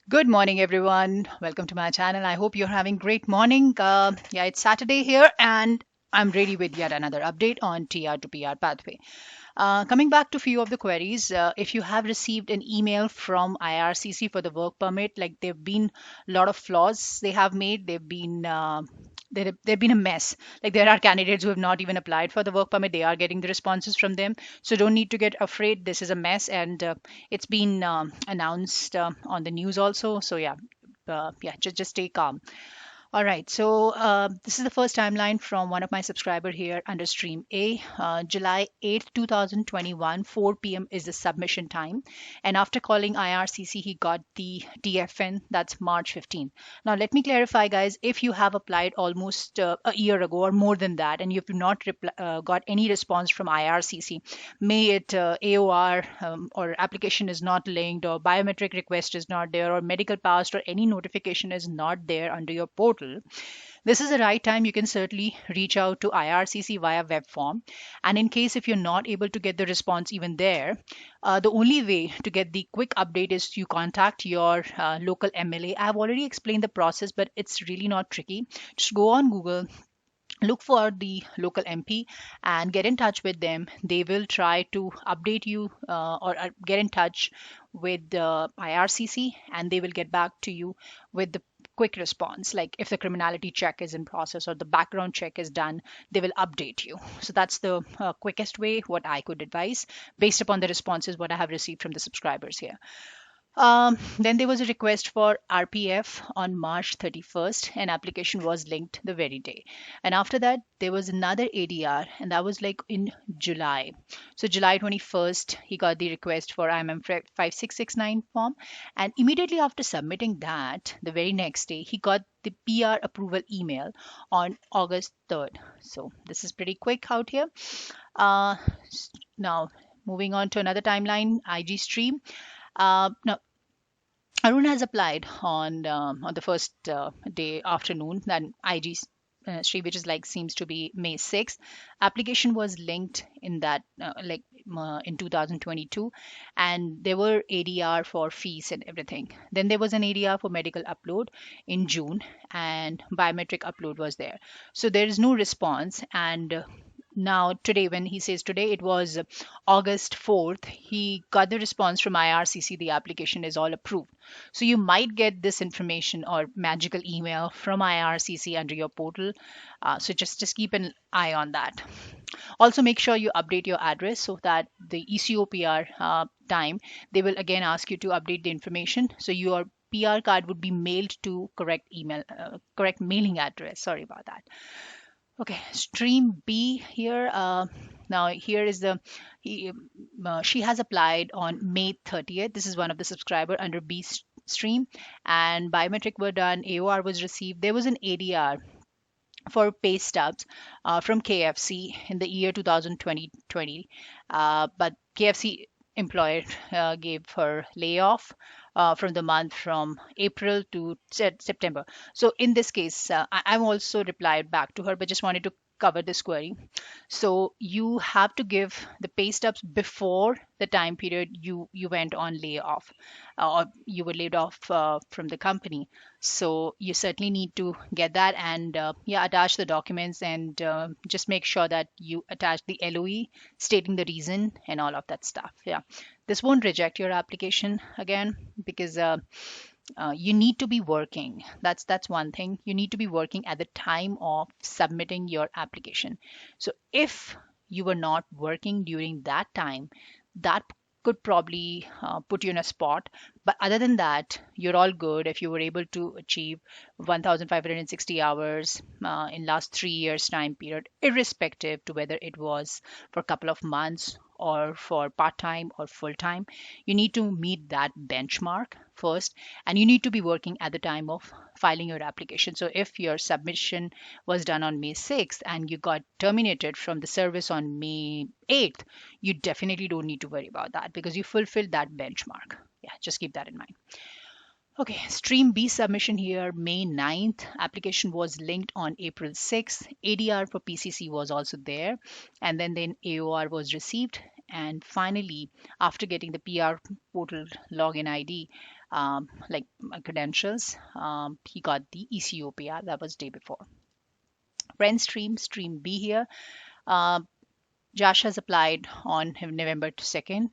Good morning, everyone. Welcome to my channel. I hope you're having great morning. Yeah, it's Saturday here, and I'm ready with yet another update on TR to PR pathway. Coming back to few of the queries, if you have received an email from IRCC for the work permit, like there've been a lot of flaws they have made. They've been a mess. Like there are candidates who have not even applied for the work permit. They are getting the responses from them, so don't need to get afraid. This is a mess, and it's been announced on the news also. So yeah, just stay calm. All right, so this is the first timeline from one of my subscriber here under stream A. July 8th, 2021, 4 p.m. is the submission time. And after calling IRCC, he got the DFN, that's March 15th. Now, let me clarify, guys, if you have applied almost a year ago or more than that, and you've not got any response from IRCC, may it AOR or application is not linked, or biometric request is not there, or medical past, or any notification is not there under your portal, this is the right time. You can certainly reach out to IRCC via web form. And in case if you're not able to get the response even there, the only way to get the quick update is you contact your local MLA. I've already explained the process, but it's really not tricky. Just go on Google, look for the local MP and get in touch with them. They will try to update you or get in touch with the IRCC, and they will get back to you with the quick response. Like if the criminality check is in process or the background check is done, they will update you. So that's the quickest way what I could advise based upon the responses what I have received from the subscribers here. Then there was a request for RPF on March 31st. An application was linked the very day. And after that, there was another ADR, and that was like in July. So, July 21st, he got the request for IMM 5669 form. And immediately after submitting that, the very next day, he got the PR approval email on August 3rd. So, this is pretty quick out here. Uh, Now, moving on to another timeline, IG stream. Now, Arun has applied on the first day afternoon, then IG stream, which is like seems to be May 6th. Application was linked in that in 2022, and there were ADR for fees and everything. Then there was an ADR for medical upload in June, and biometric upload was there. So there is no response, and now today, when he says today, it was August 4th, he got the response from IRCC, the application is all approved. So you might get this information or magical email from IRCC under your portal. So just keep an eye on that. Also, make sure you update your address so that the ECOPR time, they will again ask you to update the information. So your PR card would be mailed to correct email, correct mailing address. Sorry about that. Okay, stream B here. Now here is he, she has applied on May 30th. This is one of the subscriber under stream, and biometric were done. AOR was received. There was an ADR for pay stubs from KFC in the year 2020, but KFC employer gave her layoff from the month from April to September. So in this case, I'm also replied back to her, but just wanted to cover this query. So you have to give the pay stubs before the time period you went on layoff, or you were laid off from the company. So you certainly need to get that, and yeah, attach the documents, and just make sure that you attach the LOE stating the reason and all of that stuff. Yeah, this won't reject your application again, because you need to be working. That's one thing. You need to be working at the time of submitting your application. So if you were not working during that time, that could probably put you in a spot. But other than that, you're all good if you were able to achieve 1,560 hours in last 3 years time period, irrespective to whether it was for a couple of months or for part-time or full-time. You need to meet that benchmark first, and you need to be working at the time of filing your application. So if your submission was done on May 6th and you got terminated from the service on May 8th, you definitely don't need to worry about that because you fulfilled that benchmark. Yeah, just keep that in mind. Okay, stream B submission here, May 9th. Application was linked on April 6th. ADR for PCC was also there. And then AOR was received. And finally, after getting the PR portal login ID, credentials. He got the ECOPR. That was day before. Friend stream B here. Uh, Josh has applied on November 2nd.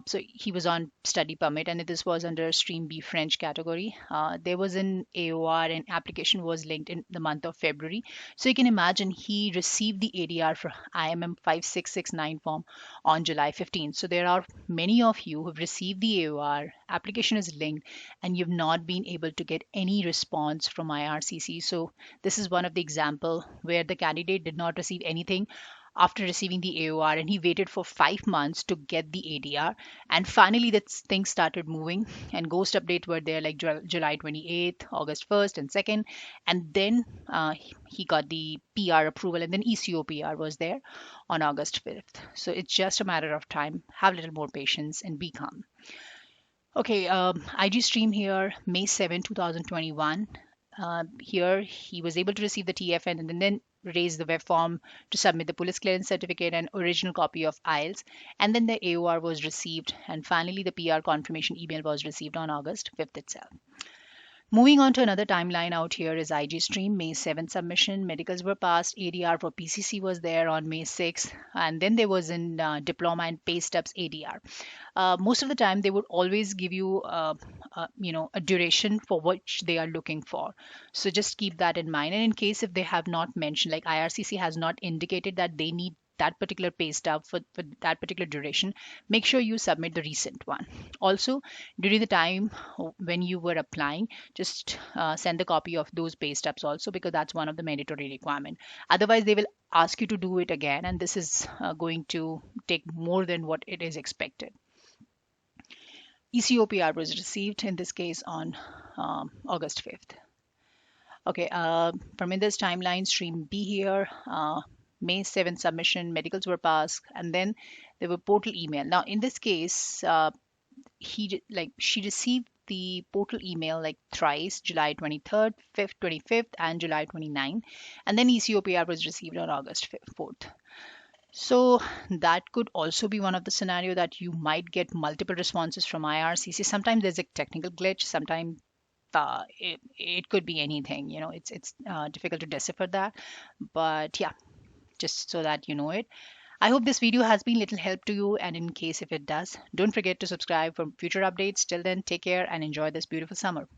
So he was on study permit, and this was under Stream B French category. There was an AOR, and application was linked in the month of February. So you can imagine he received the ADR for IMM 5669 form on July 15th. So there are many of you who have received the AOR, application is linked, and you've not been able to get any response from IRCC. So this is one of the example where the candidate did not receive anything after receiving the AOR, and he waited for 5 months to get the ADR. And finally, that things started moving, and ghost updates were there like July 28th, August 1st, and 2nd. And then he got the PR approval, and then ECO PR was there on August 5th. So it's just a matter of time. Have a little more patience and be calm. Okay, IG stream here, May 7, 2021. Here he was able to receive the TFN and then raise the web form to submit the police clearance certificate and original copy of IELTS. And then the AOR was received. And finally, the PR confirmation email was received on August 5th itself. Moving on to another timeline out here is IG stream, May 7th submission. Medicals were passed. ADR for PCC was there on May 6th. And then there was in diploma and pay stubs ADR. Most of the time, they would always give you, a duration for which they are looking for. So just keep that in mind. And in case if they have not mentioned, like IRCC has not indicated that they need that particular pay stub for that particular duration, make sure you submit the recent one. Also, during the time when you were applying, just send the copy of those pay stubs also, because that's one of the mandatory requirement. Otherwise, they will ask you to do it again, and this is going to take more than what it is expected. ECOPR was received in this case on August 5th. Okay, from in this timeline, stream B here, May 7th submission, medicals were passed, and then there were portal email. Now, in this case, she received the portal email like thrice, July 23rd, 5th, 25th, and July 29th, and then ECOPR was received on August 4th. So that could also be one of the scenario that you might get multiple responses from IRCC. Sometimes there's a technical glitch. Sometimes it could be anything. It's difficult to decipher that. But yeah, just so that you know it. I hope this video has been little help to you. And in case if it does, don't forget to subscribe for future updates. Till then, take care and enjoy this beautiful summer.